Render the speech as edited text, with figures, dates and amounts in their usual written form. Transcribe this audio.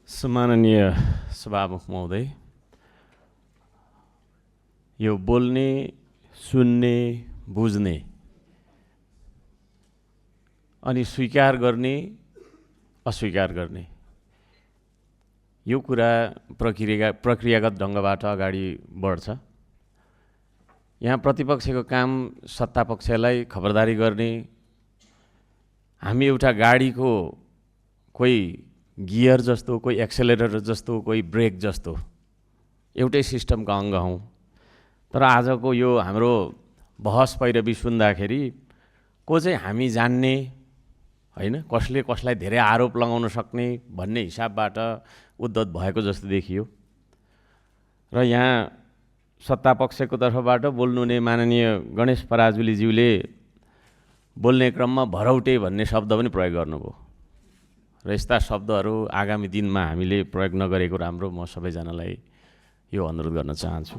सम्माननीय सभामुख महोदय, यो बोल्ने, सुन्ने, बुझ्ने अनि स्वीकार गर्ने, अस्वीकार गर्ने यो कुरा प्रक्रियागत ढङ्गबाट अगाडि बढ्छ। यहाँ प्रतिपक्षको काम सत्तापक्षलाई खबरदारी गर्ने, हामी एउटा गाडीको कोही गियर जस्तो, कोही एक्सेलरेटर जस्तो, कोही ब्रेक जस्तो एउटै सिस्टमका अङ्ग हौँ। तर आजको यो हाम्रो बहस पैरवी सुन्दाखेरि को चाहिँ हामी जान्ने हैन, कसले कसलाई धेरै आरोप लगाउन सक्ने भन्ने हिसाबबाट उद्धत भएको जस्तो देखियो। र यहाँ सत्तापक्षको तर्फबाट बोल्नुहुने माननीय गणेश पराजुलीज्यूले बोल्ने क्रममा भरौटे भन्ने शब्द पनि प्रयोग गर्नुभयो र यस्ता शब्दहरू आगामी दिनमा हामीले प्रयोग नगरेको राम्रो म सबैजनालाई यो अनुरोध गर्न चाहन्छु।